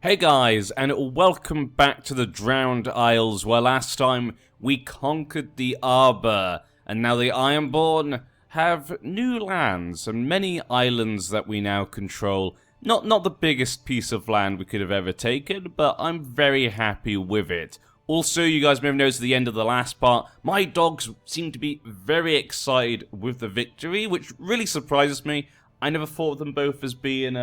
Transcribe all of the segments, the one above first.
Hey guys, and welcome back to the Drowned Isles, where last time we conquered the Arbor, and now the Ironborn have new lands and many islands that we now control. Not the biggest piece of land we could have ever taken, but I'm very happy with it. Also, you guys may have noticed at the end of the last part, my dogs seem to be very excited with the victory, which really surprises me. I never thought of them both as being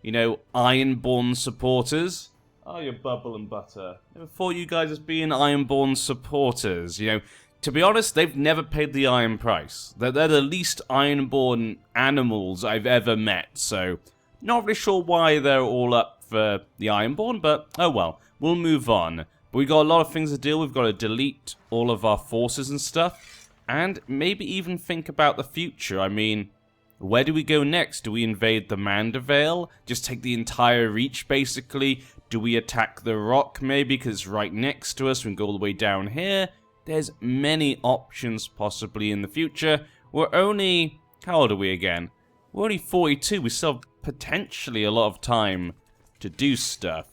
Ironborn supporters. Oh, you're bubble and butter. Never thought you guys as being Ironborn supporters. To be honest, they've never paid the iron price. They're the least Ironborn animals I've ever met, so not really sure why they're all up for the Ironborn, but oh well, we'll move on. But we've got a lot of things to deal with. We've got to delete all of our forces and stuff, and maybe even think about the future. I mean, where do we go next? Do we invade the Mandervale? Just take the entire reach, basically? Do we attack the rock, maybe, because it's right next to us? We can go all the way down here. There's many options, possibly, in the future. We're only... how old are we again? We're only 42. We still have potentially a lot of time to do stuff.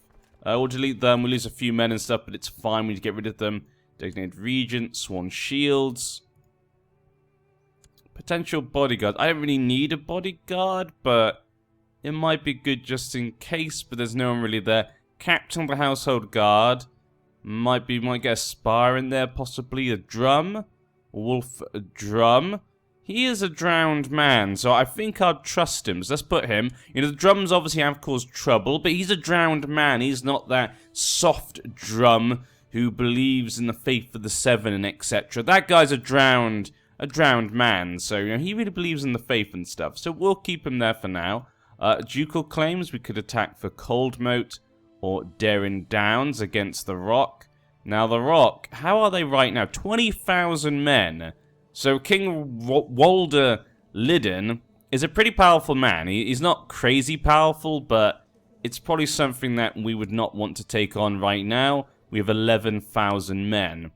We'll delete them. We'll lose a few men and stuff, but it's fine. We need to get rid of them. Designated Regent, Sworn Shields. Potential bodyguard. I don't really need a bodyguard, but it might be good just in case, but there's no one really there. Captain of the Household Guard. Might get a spar in there, possibly. A drum. Wolf a drum. He is a drowned man, so I think I'd trust him. So let's put him. The drums obviously have caused trouble, but he's a drowned man. He's not that soft drum who believes in the faith of the Seven and etc. That guy's a drowned man, so he really believes in the faith and stuff, so we'll keep him there for now. Ducal claims we could attack for Coldmoat or Daring Downs against the Rock. Now the Rock, how are they right now? 20,000 men. So King Walder Lydon is a pretty powerful man. He's not crazy powerful, but it's probably something that we would not want to take on right now. We have 11,000 men.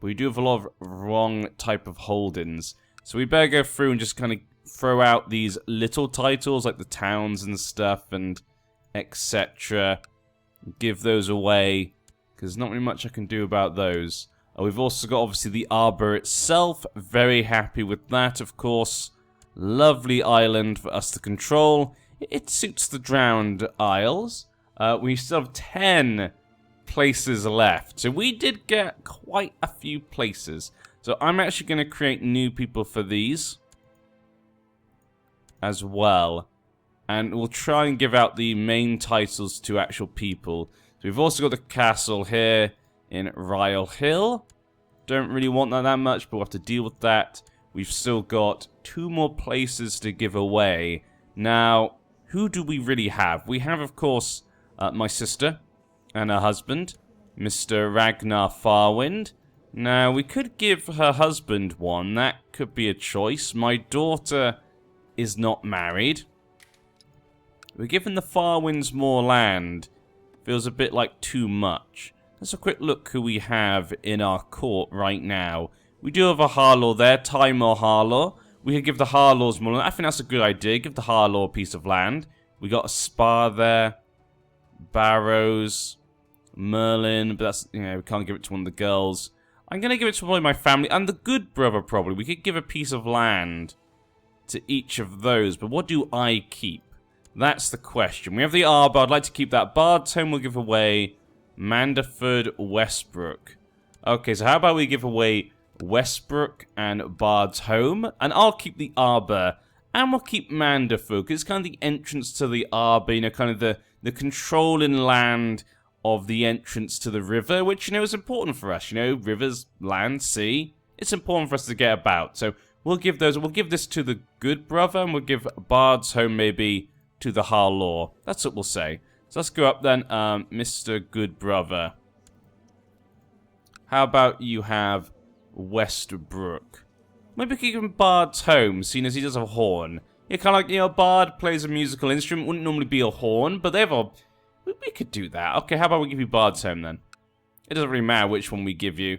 But we do have a lot of wrong type of holdings. So we better go through and just kind of throw out these little titles, like the towns and stuff, and etc. Give those away, because there's not really much I can do about those. We've also got, obviously, the Arbor itself. Very happy with that, of course. Lovely island for us to control. It suits the Drowned Isles. We still have 10 places left. So we did get quite a few places. So I'm actually going to create new people for these as well. And we'll try and give out the main titles to actual people. So we've also got the castle here in Ryle Hill. Don't really want that much, but we'll have to deal with that. We've still got 2 more places to give away. Now, who do we really have? We have, of course, my sister and her husband, Mr. Ragnar Farwind. Now, we could give her husband one. That could be a choice. My daughter is not married. We're giving the Farwinds more land. Feels a bit like too much. Let's have a quick look who we have in our court right now. We do have a Harlaw there, Timor Harlaw. We could give the Harlaws more land. I think that's a good idea. Give the Harlaw a piece of land. We got a Spar there. Barrows. Merlin, but that's, we can't give it to one of the girls. I'm going to give it to probably my family, and the good brother probably. We could give a piece of land to each of those, but what do I keep? That's the question. We have the Arbor. I'd like to keep that. Bard's Home we'll give away. Manderford, Westbrook. Okay, so how about we give away Westbrook and Bard's Home, and I'll keep the Arbor, and we'll keep Manderford, because it's kind of the entrance to the Arbor, kind of the controlling land of the entrance to the river, which, is important for us. Rivers, land, sea. It's important for us to get about. So we'll give those. We'll give this to the good brother, and we'll give Bard's Home maybe to the Harlaw. That's what we'll say. So let's go up then, Mr. Good Brother. How about you have Westbrook? Maybe we could give him Bard's Home, seeing as he does have a horn. Yeah, kind of like, Bard plays a musical instrument. Wouldn't normally be a horn, but they have a... We could do that. Okay, how about we give you Bard's Home then? It doesn't really matter which one we give you.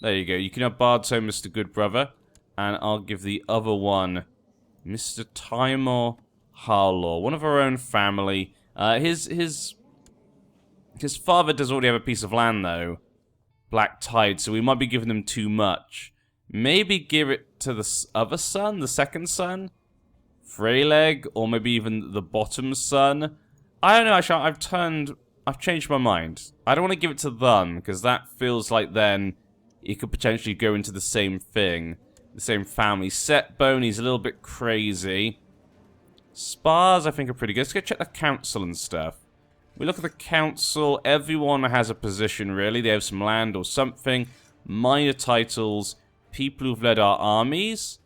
There you go. You can have Bard's Home, Mr. Good Brother. And I'll give the other one Mr. Timor Harlaw, one of our own family. His father does already have a piece of land, though. Black Tide, so we might be giving them too much. Maybe give it to the other son, the second son? Freyleg, or maybe even the bottom son? I don't know, actually, I've changed my mind. I don't want to give it to them, because that feels like then it could potentially go into the same thing. The same family. Setbone, he's a little bit crazy. Spars, I think, are pretty good. Let's go check the council and stuff. We look at the council, everyone has a position, really. They have some land or something. Minor titles, people who've led our armies.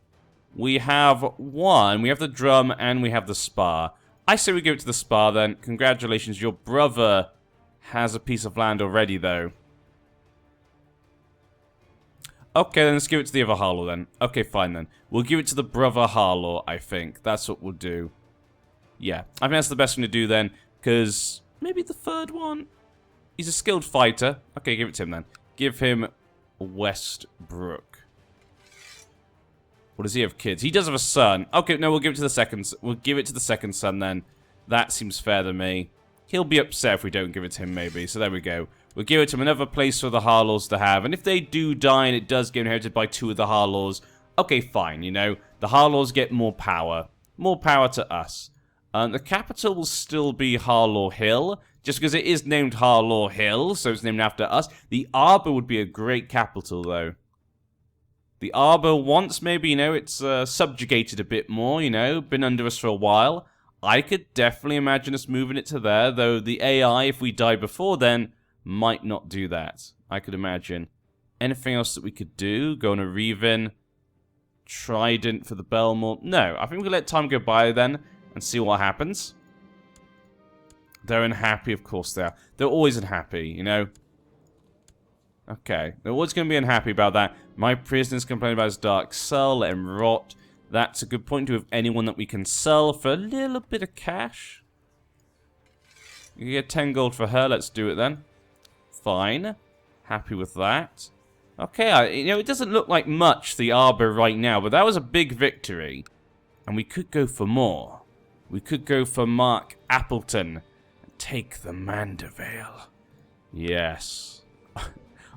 We have one, we have the drum, and we have the spar. I say we give it to the spar, then. Congratulations, your brother has a piece of land already, though. Okay, then let's give it to the other Harlaw, then. Okay, fine, then. We'll give it to the brother Harlaw, I think. That's what we'll do. Yeah, I think that's the best thing to do, then, because... maybe the third one? He's a skilled fighter. Okay, give it to him then. Give him Westbrook. What does he have kids? He does have a son. Okay, no, we'll give it to the second. We'll give it to the second son then. That seems fair to me. He'll be upset if we don't give it to him, maybe. So there we go. We'll give it to him another place for the Harlaws to have. And if they do die and it does get inherited by two of the Harlaws, okay, fine, you know. The Harlaws get more power. More power to us. The capital will still be Harlaw Hill, just because it is named Harlaw Hill, so it's named after us. The Arbor would be a great capital, though. The Arbor once, maybe, you know, it's subjugated a bit more, you know, been under us for a while. I could definitely imagine us moving it to there, though the AI, if we die before then, might not do that. I could imagine. Anything else that we could do? Go on a Reven. Trident for the Belmore. No, I think we'll let time go by then. And see what happens. They're unhappy, of course they are. They're always unhappy, you know. Okay, they're always going to be unhappy about that. My prisoner's complaining about his dark cell, let him rot. That's a good point to have anyone that we can sell for a little bit of cash. You can get 10 gold for her, let's do it then. Fine. Happy with that. Okay, you know, it doesn't look like much, the Arbor, right now, but that was a big victory. And we could go for more. We could go for Mark Appleton and take the Mandervale. Yes.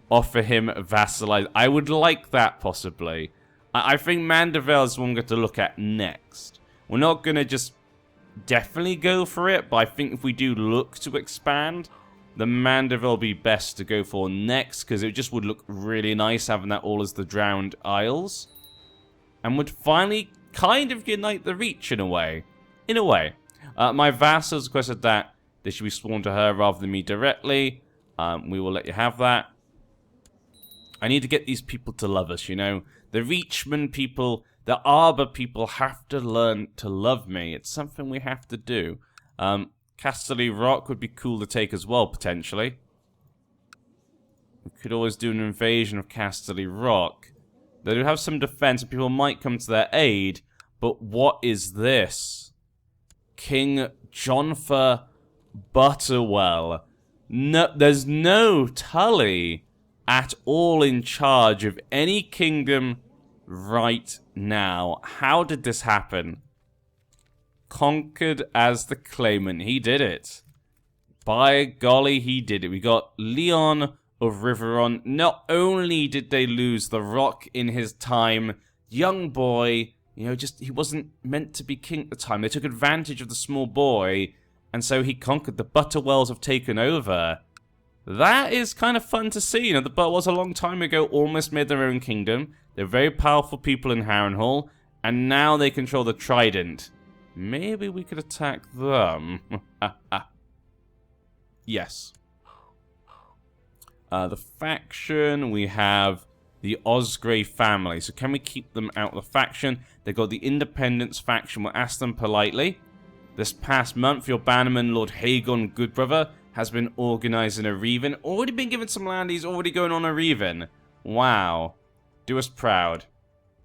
Offer him vassalize. I would like that, possibly. I think Mandervale is one we're going to look at next. We're not going to just definitely go for it, but I think if we do look to expand, the Mandervale will be best to go for next, because it just would look really nice having that all as the Drowned Isles. And would finally kind of unite the Reach in a way. In a way. My vassals requested that they should be sworn to her rather than me directly. We will let you have that. I need to get these people to love us, you know. The Reachman people, the Arbor people have to learn to love me. It's something we have to do. Casterly Rock would be cool to take as well, potentially. We could always do an invasion of Casterly Rock. They do have some defense and people might come to their aid. But what is this? King Jonfer Butterwell. No, there's no Tully at all in charge of any kingdom right now. How did this happen? Conquered as the claimant. He did it. By golly, he did it. We got Leon of Riveron. Not only did they lose the Rock in his time, young boy... you know, just, he wasn't meant to be king at the time. They took advantage of the small boy, and so he conquered. The Butterwells have taken over. That is kind of fun to see. You know, the Butterwells a long time ago almost made their own kingdom. They're very powerful people in Harrenhal, and now they control the Trident. Maybe we could attack them. Yes. The faction, we have... the Osgrey family. So can we keep them out of the faction? They got the Independence faction. We'll ask them politely. This past month, your bannerman, Lord Hagon Goodbrother, has been organising a Reven. Already been given some land. He's already going on a Reven. Wow. Do us proud.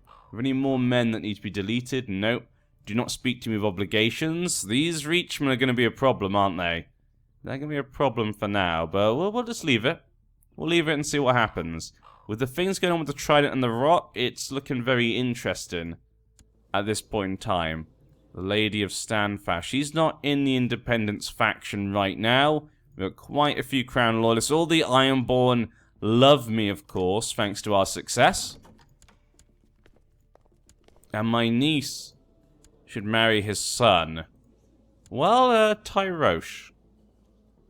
Have any more men that need to be deleted? Nope. Do not speak to me with obligations. These Reachmen are going to be a problem, aren't they? They're going to be a problem for now, but we'll just leave it. We'll leave it and see what happens. With the things going on with the Trident and the Rock, it's looking very interesting at this point in time. The Lady of Standfast. She's not in the Independence faction right now. We've got quite a few Crown Loyalists. All the Ironborn love me, of course, thanks to our success. And my niece should marry his son. Well, Tyrosh.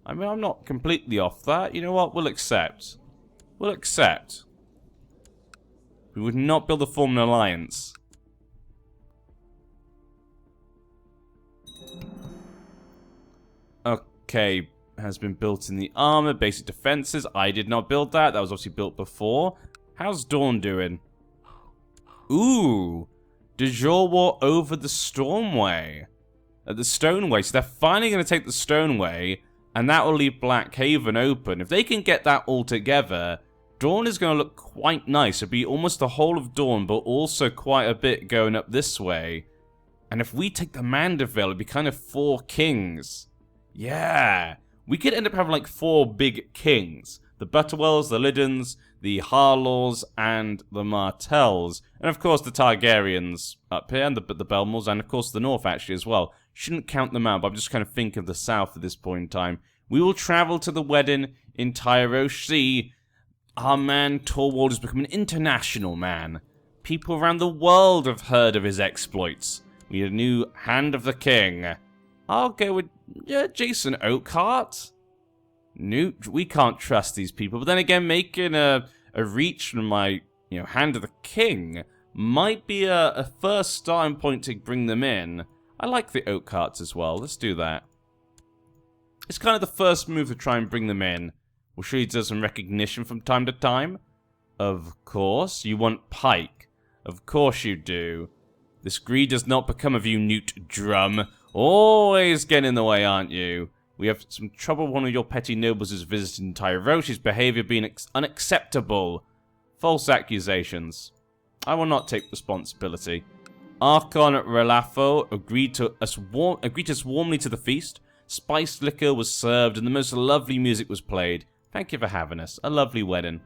I mean, I'm not completely off that. You know what? We'll accept. We'll accept. We would not build a form an alliance. Okay, has been built in the armor, basic defenses. I did not build that. That was obviously built before. How's Dawn doing? Ooh, de jure war over the Stormway. The Stoneway. So they're finally going to take the Stoneway, and that will leave Black Haven open. If they can get that all together, Dawn is going to look quite nice. It'll be almost the whole of Dawn, but also quite a bit going up this way. And if we take the Mandeville, it'd be kind of 4 kings. Yeah. We could end up having like 4 big kings. The Butterwells, the Liddens, the Harlaws, and the Martells. And of course the Targaryens up here, and the Belmors, and of course the North actually as well. Shouldn't count them out, but I'm just kind of thinking of the South at this point in time. We will travel to the wedding in Tyrosh Sea. Our man Torwald has become an international man. People around the world have heard of his exploits. We need a new Hand of the King. I'll go with Jason Oakhart. Newt, we can't trust these people. But then again, making a reach from my Hand of the King might be a first starting point to bring them in. I like the Oakharts as well. Let's do that. It's kind of the first move to try and bring them in. We'll show you some recognition from time to time. Of course. You want Pike. Of course you do. This greed does not become of you, Newt Drum. Always getting in the way, aren't you? We have some trouble. One of your petty nobles is visiting Tyrosh. His behavior being unacceptable. False accusations. I will not take responsibility. Archon Relafo agreed us warmly to the feast. Spiced liquor was served and the most lovely music was played. Thank you for having us. A lovely wedding.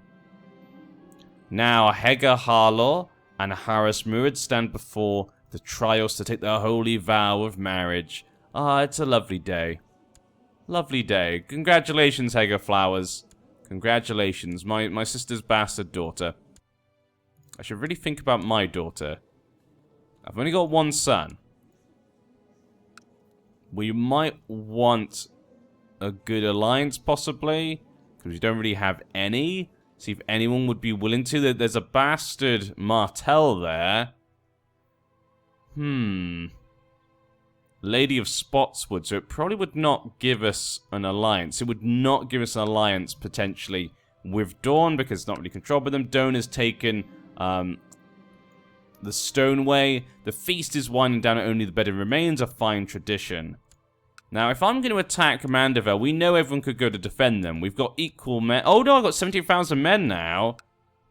Now Hega Harlaw and Harris Murid stand before the Trios to take their holy vow of marriage. Ah, it's a lovely day. Lovely day. Congratulations, Hega Flowers. Congratulations, my sister's bastard daughter. I should really think about my daughter. I've only got one son. We might want a good alliance, possibly, because we don't really have any. See if anyone would be willing to. There's a bastard Martell there. Lady of Spotswood, so it probably would not give us an alliance. It would not give us an alliance, potentially, with Dawn, because it's not really controlled by them. Dawn has taken the Stoneway. The feast is winding down, and only the better remains, a fine tradition. Now, if I'm going to attack Mandeville, we know everyone could go to defend them. We've got equal men. Oh no, I've got 17,000 men now.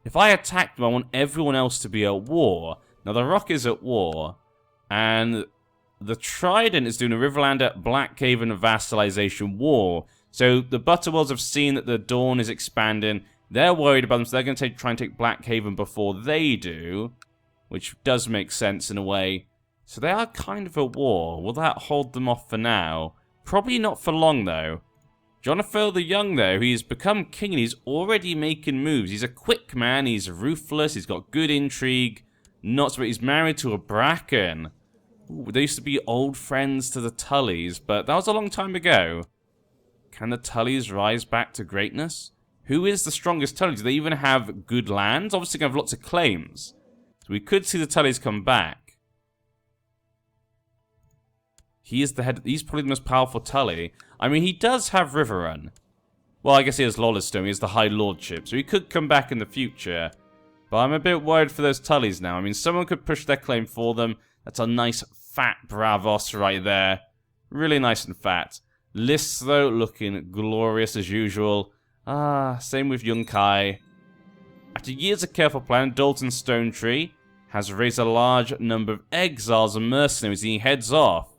If I attack them, I want everyone else to be at war. Now, the Rock is at war, and the Trident is doing a Riverlander Blackhaven vassalization war. So the Butterwells have seen that the Dawn is expanding. They're worried about them, so they're going to try and take Blackhaven before they do, which does make sense in a way. So they are kind of at war. Will that hold them off for now? Probably not for long, though. Jonathan the Young, though, he's become king and he's already making moves. He's a quick man, he's ruthless, he's got good intrigue. Not so, but he's married to a Bracken. Ooh, they used to be old friends to the Tullys, but that was a long time ago. Can the Tullys rise back to greatness? Who is the strongest Tully? Do they even have good lands? Obviously, they have lots of claims. So we could see the Tullys come back. He is the head. He's probably the most powerful Tully. I mean, he does have Riverrun. Well, I guess he has Lawlerstone. He has the High Lordship. So he could come back in the future. But I'm a bit worried for those Tullys now. I mean, someone could push their claim for them. That's a nice fat Bravos right there. Really nice and fat. Lists, though, looking glorious as usual. Ah, same with Yunkai. After years of careful planning, Dalton Stonetree has raised a large number of exiles and mercenaries, and he heads off.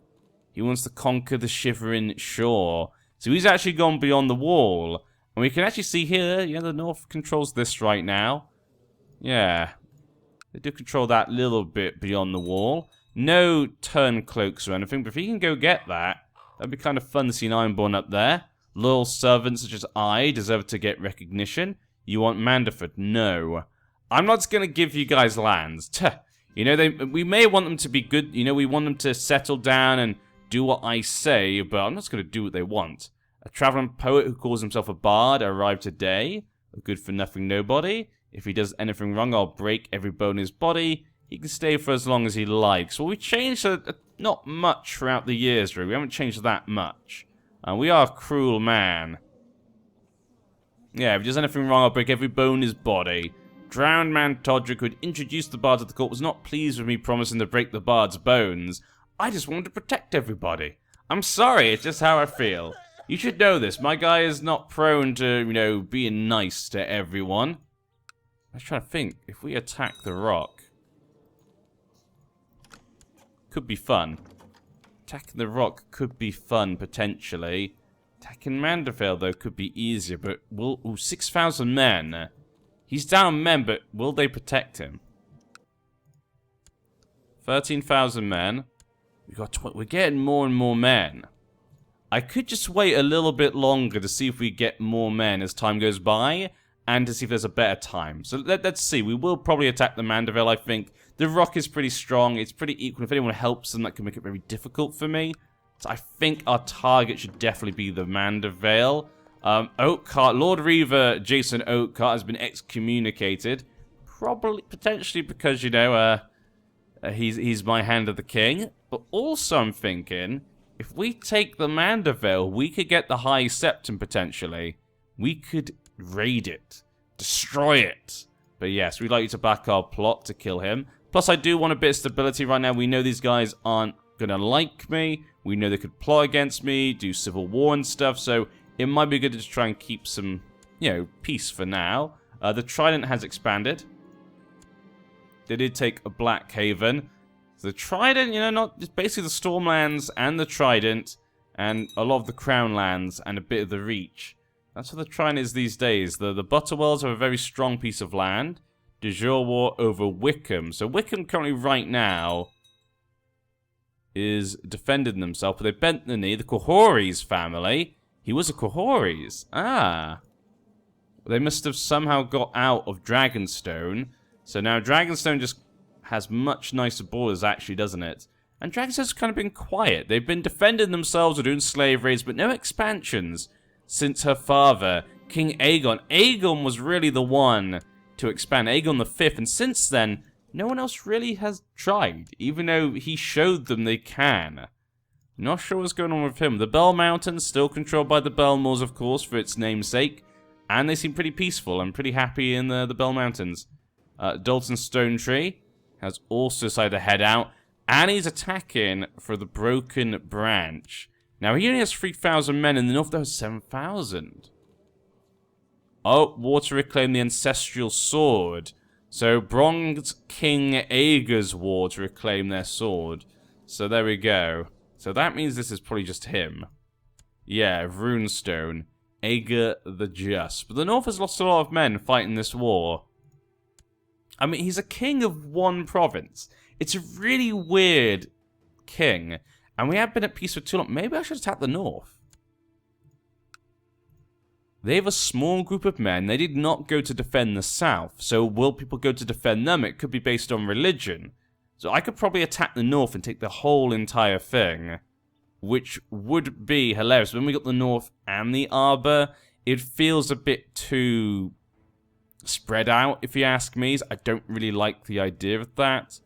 He wants to conquer the Shivering Shore. So he's actually gone beyond the wall. And we can actually see here, yeah, the North controls this right now. Yeah. They do control that little bit beyond the wall. No turn cloaks or anything, but if he can go get that, that'd be kind of fun to see an Ironborn up there. Loyal servants such as I deserve to get recognition. You want Manderford? No. I'm not going to give you guys lands. You know, we may want them to be good. You know, we want them to settle down and do what I say, but I'm not going to do what they want. A traveling poet who calls himself a bard arrived today. A good-for-nothing nobody. If he does anything wrong, I'll break every bone in his body. He can stay for as long as he likes. Well, we changed not much throughout the years, really. We haven't changed that much. We are a cruel man. Yeah, if he does anything wrong, I'll break every bone in his body. Drowned man Todrick, who had introduced the bard to the court, was not pleased with me promising to break the bard's bones. I just wanted to protect everybody. I'm sorry, it's just how I feel. You should know this. My guy is not prone to, you know, being nice to everyone. I was trying to think. If we attack the rock, could be fun. Attacking the rock could be fun, potentially. Attacking Mandervale, though, could be easier, but will... Ooh, 6,000 men. He's down men, but will they protect him? 13,000 men. We're getting more and more men. I could just wait a little bit longer to see if we get more men as time goes by, and to see if there's a better time. So let's see. We will probably attack the Mandervale, I think. The rock is pretty strong. It's pretty equal. If anyone helps them, that can make it very difficult for me. So I think our target should definitely be the Mandervale. Oakheart, Lord Reaver Jason Oakheart has been excommunicated. Probably, potentially because, you know, he's my hand of the king. But also I'm thinking, if we take the Mandervale, we could get the High Septum potentially. We could raid it. Destroy it. But yes, we'd like you to back our plot to kill him. Plus, I do want a bit of stability right now. We know these guys aren't going to like me. We know they could plot against me, do civil war and stuff. So it might be good to just try and keep some, you know, peace for now. The Trident has expanded. They did take a Black Haven. So the Trident, you know, not just basically the Stormlands and the Trident, and a lot of the Crown lands and a bit of the Reach. That's what the Trident is these days. The Butterwells are a very strong piece of land. De jure war over Wickham. So Wickham currently right now is defending themselves, but they bent the knee. The Quahori's family. He was a Quahori's. Ah. They must have somehow got out of Dragonstone. So now Dragonstone just has much nicer borders, actually, doesn't it? And Dragonstone's kind of been quiet. They've been defending themselves or doing slave raids, but no expansions since her father, King Aegon. Aegon was really the one to expand, Aegon the Fifth, and since then, no one else really has tried, even though he showed them they can. Not sure what's going on with him. The Bell Mountains, still controlled by the Belmores, of course, for its namesake, and they seem pretty peaceful and pretty happy in the Bell Mountains. Dalton Stone Tree has also decided to head out, and he's attacking for the Broken Branch. Now, he only has 3,000 men in the north, there was 7,000. Oh, war to reclaim the ancestral sword. So, Bronze King Aeger's war to reclaim their sword. So, there we go. So, that means this is probably just him. Yeah, Runestone. Aeger the Just. But the north has lost a lot of men fighting this war. I mean, he's a king of one province. It's a really weird king. And we have been at peace for too long. Maybe I should attack the north. They have a small group of men. They did not go to defend the south. So will people go to defend them? It could be based on religion. So I could probably attack the north and take the whole entire thing. Which would be hilarious. When we got the north and the arbor, it feels a bit too spread out, if you ask me. I don't really like the idea of that.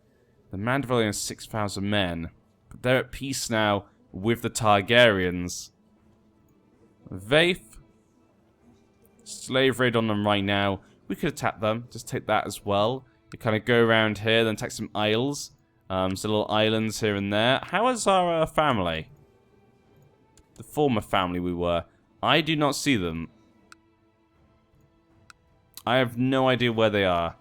The Mandervale has 6,000 men. But they're at peace now with the Targaryens. Vaith. Slave raid on them right now. We could attack them. Just take that as well. You kind of go around here, then take some isles. Some little islands here and there. How is our family? The former family we were. I do not see them. I have no idea where they are.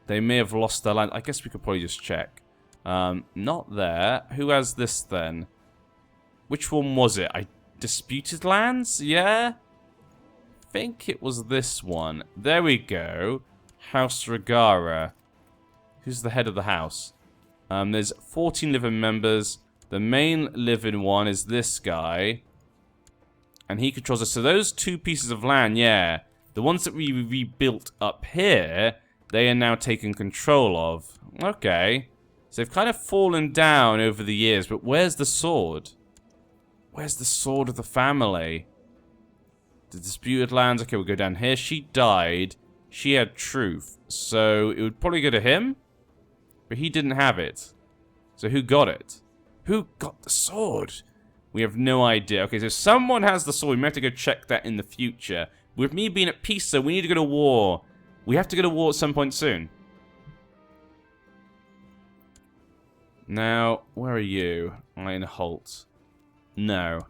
They may have lost their land. I guess we could probably just check. Not there. Who has this then? Which one was it? Disputed lands? Yeah? I think it was this one. There we go. House Regara. Who's the head of the house? There's 14 living members. The main living one is this guy. And he controls us. So those 2 pieces of land, yeah. The ones that we rebuilt up here, they are now taken control of. Okay. So they've kind of fallen down over the years. But where's the sword? Where's the sword of the family? The disputed lands. Okay, we'll go down here. She died. She had truth. So it would probably go to him. But he didn't have it. So who got it? Who got the sword? We have no idea. Okay, so someone has the sword. We may have to go check that in the future. With me being at peace, though, we need to go to war. We have to go to war at some point soon. Now, where are you? Ironholt. No.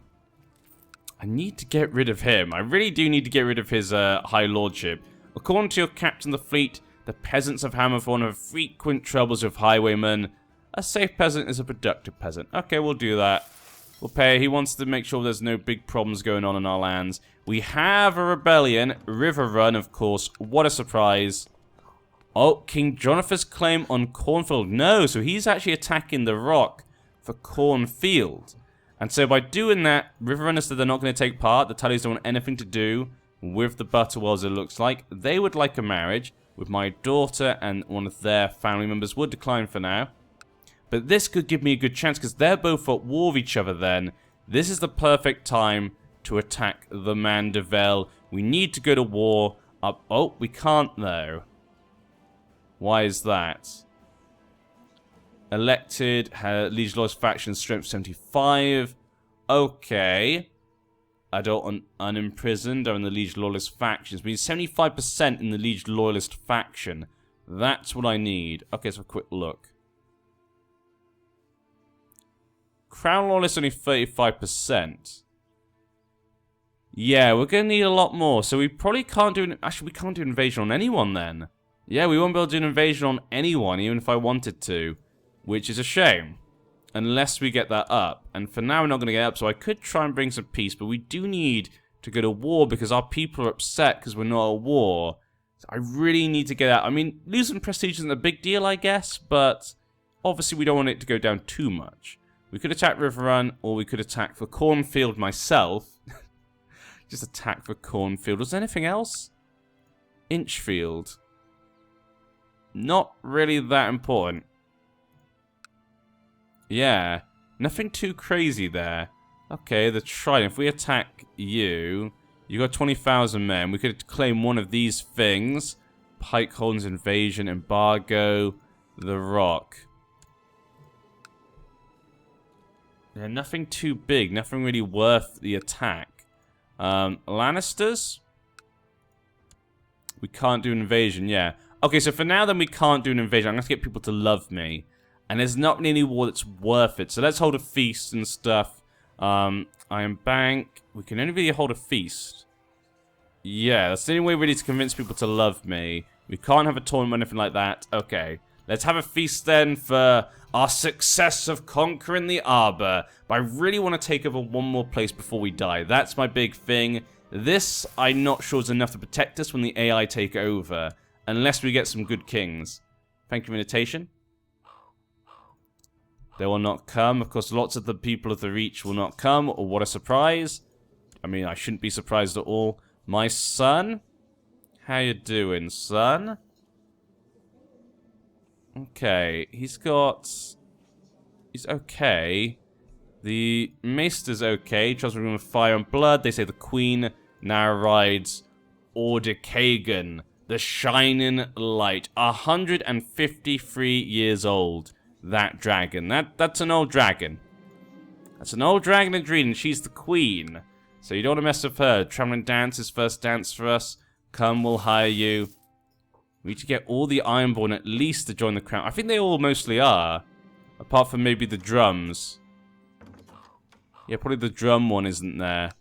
I need to get rid of him. I really do need to get rid of his High Lordship. According to your captain of the fleet, the peasants of Hammerthorn have frequent troubles with highwaymen. A safe peasant is a productive peasant. Okay, we'll do that. We'll pay. He wants to make sure there's no big problems going on in our lands. We have a rebellion. River Run, of course. What a surprise. Oh, King Jonathan's claim on Cornfield. No, so he's actually attacking the rock for Cornfield. And so by doing that, River Runners said they're not going to take part. The Tullys don't want anything to do with the Butterwells, it looks like. They would like a marriage with my daughter, and one of their family members would decline for now. But this could give me a good chance, because they're both at war with each other then. This is the perfect time to attack the Mandeville. We need to go to war. Oh, we can't though. Why is that? Elected, Liege Loyalist faction, strength 75. Okay. Adult unimprisoned are in the Liege Loyalist factions. We need 75% in the Liege Loyalist faction. That's what I need. Okay, let's have a quick look. Crown Loyalist only 35%. Yeah, we're going to need a lot more. So we probably can't do... Actually, we can't do invasion on anyone then. Yeah, we won't be able to do an invasion on anyone, even if I wanted to. Which is a shame. Unless we get that up. And for now, we're not going to get up, so I could try and bring some peace. But we do need to go to war because our people are upset because we're not at war. So I really need to get out. I mean, losing prestige isn't a big deal, I guess. But obviously, we don't want it to go down too much. We could attack River Run, or we could attack for Cornfield myself. Just attack for Cornfield. Was there anything else? Inchfield. Not really that important. Yeah, nothing too crazy there. Okay, the Trident. If we attack you, you got 20,000 men. We could claim one of these things. Pikeholden's invasion, embargo, the Rock. Yeah, nothing too big. Nothing really worth the attack. Lannisters? We can't do an invasion, yeah. Okay, so for now then we can't do an invasion. I'm going to get people to love me. And there's not any war that's worth it. So let's hold a feast and stuff. Iron Bank. We can only really hold a feast. Yeah, that's the only way really to convince people to love me. We can't have a tournament or anything like that. Okay. Let's have a feast then for our success of conquering the Arbor. But I really want to take over one more place before we die. That's my big thing. This, I'm not sure, is enough to protect us when the AI take over. Unless we get some good kings. Thank you for invitation. They will not come. Of course, lots of the people of the Reach will not come. Or what a surprise. I mean, I shouldn't be surprised at all. My son? How you doing, son? Okay, he's okay. The Maester's okay. Tries to remove fire and blood. They say the Queen now rides Ordekagan, the Shining Light. 153 years old. That dragon. That's an old dragon. That's an old dragon in Dreen, and she's the queen. So you don't want to mess with her. Traveling Dance is first dance for us. Come, we'll hire you. We need to get all the Ironborn at least to join the crown. I think they all mostly are. Apart from maybe the drums. Yeah, probably the drum one isn't there.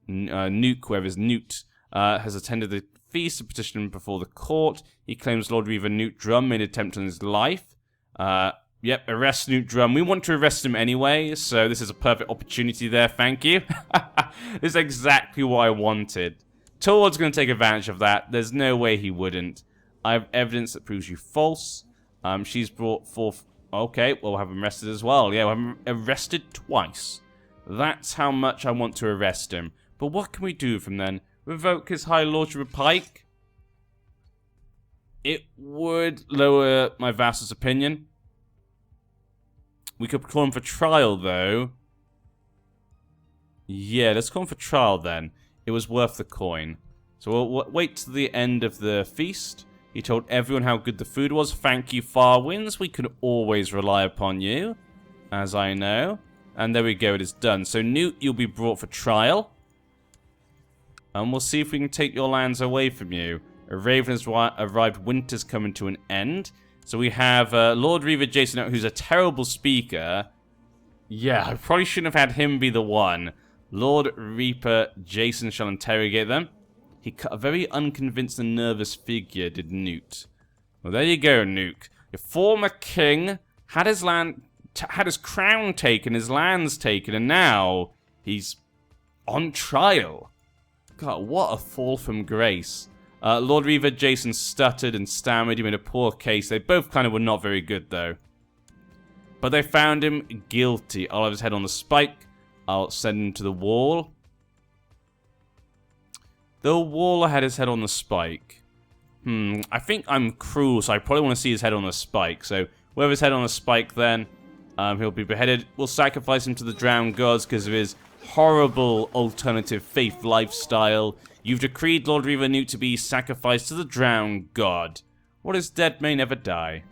Nuke, whoever's Newt, has attended the feast, a petition before the court. He claims Lord Reaver Newt Drum made an attempt on his life. Yep, arrest Newt Drum. We want to arrest him anyway, so this is a perfect opportunity there, thank you. This is exactly what I wanted. Torward's going to take advantage of that. There's no way he wouldn't. I have evidence that proves you false. She's brought forth... Okay, we'll have him arrested as well. Yeah, we'll have him arrested twice. That's how much I want to arrest him. But what can we do with him then? Revoke his High Lordship of Pike? It would lower my vassal's opinion. We could call him for trial, though. Yeah, let's call him for trial, then. It was worth the coin. So we'll wait till the end of the feast. He told everyone how good the food was. Thank you, Farwinds. We can always rely upon you, as I know. And there we go, it is done. So, Newt, you'll be brought for trial. And we'll see if we can take your lands away from you. A raven has arrived. Winter's coming to an end. So we have Lord Reaver Jason, who's a terrible speaker. Yeah, I probably shouldn't have had him be the one. Lord Reaper Jason shall interrogate them. He cut a very unconvinced and nervous figure, did Newt. Well, there you go, Newt. Your former king had his crown taken, his lands taken, and now he's on trial. God, what a fall from grace. Lord Reaver Jason stuttered and stammered. He made a poor case. They both kind of were not very good, though. But they found him guilty. I'll have his head on the spike. I'll send him to the wall. The wall had his head on the spike. I think I'm cruel, so I probably want to see his head on the spike. So, we'll have his head on the spike then. He'll be beheaded. We'll sacrifice him to the drowned gods because of his horrible alternative faith lifestyle. You've decreed Lord Reaver Newt to be sacrificed to the drowned god. What is dead may never die.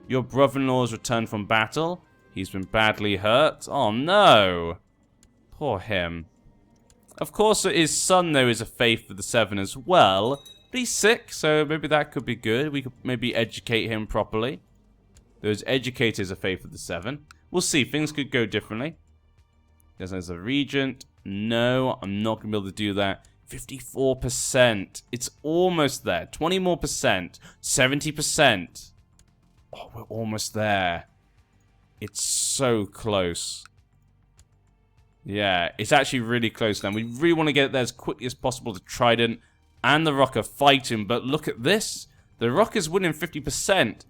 Your brother-in-law has returned from battle. He's been badly hurt. Oh no! Poor him. Of course, his son, though, is a faith of the Seven as well. But he's sick, so maybe that could be good. We could maybe educate him properly. Those educators are faith of the Seven. We'll see. Things could go differently. There's a regent. No, I'm not going to be able to do that. 54%. It's almost there. 20 more percent. 70%. Oh, we're almost there. It's so close. Yeah, it's actually really close now. We really want to get there as quickly as possible to Trident and the Rock are fighting. But look at this. The Rock is winning 50%.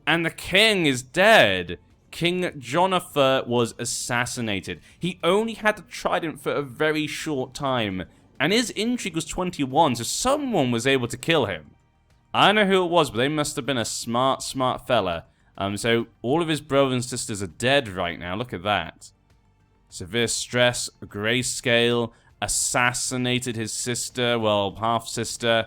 And the king is dead. King Jonathan was assassinated. He only had the Trident for a very short time. And his intrigue was 21, so someone was able to kill him. I don't know who it was, but they must have been a smart fella. So all of his brothers and sisters are dead right now. Look at that. Severe stress, grayscale, assassinated his sister, well, half-sister.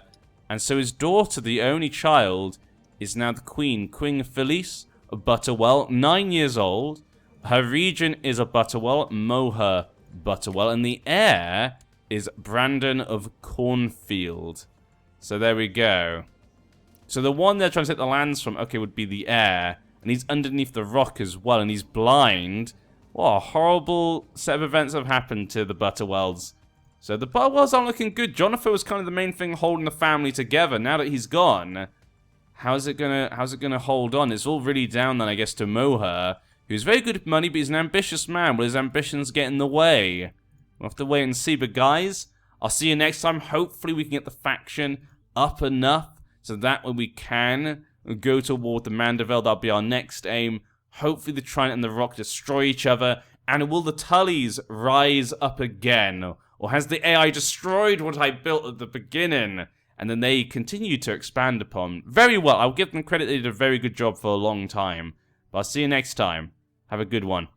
And so his daughter, the only child, is now the queen. Queen Felice of Butterwell, 9 years old. Her regent is a Butterwell, Moher Butterwell. And the heir is Brandon of Cornfield. So there we go. So the one they're trying to take the lands from, okay, would be the heir. And he's underneath the rock as well, and he's blind. What a horrible set of events have happened to the Butterwells. So the Butterwells aren't looking good. Jonathan was kind of the main thing holding the family together. Now that he's gone, how's it gonna hold on? It's all really down then, I guess, to Moher, who's very good at money, but he's an ambitious man. Will his ambitions get in the way? We'll have to wait and see. But guys, I'll see you next time. Hopefully we can get the faction up enough so that way we can go to war with the Mandeville. That'll be our next aim. Hopefully the Trident and the Rock destroy each other. And will the Tullys rise up again? Or has the AI destroyed what I built at the beginning? And then they continue to expand upon. Very well. I'll give them credit. They did a very good job for a long time. But I'll see you next time. Have a good one.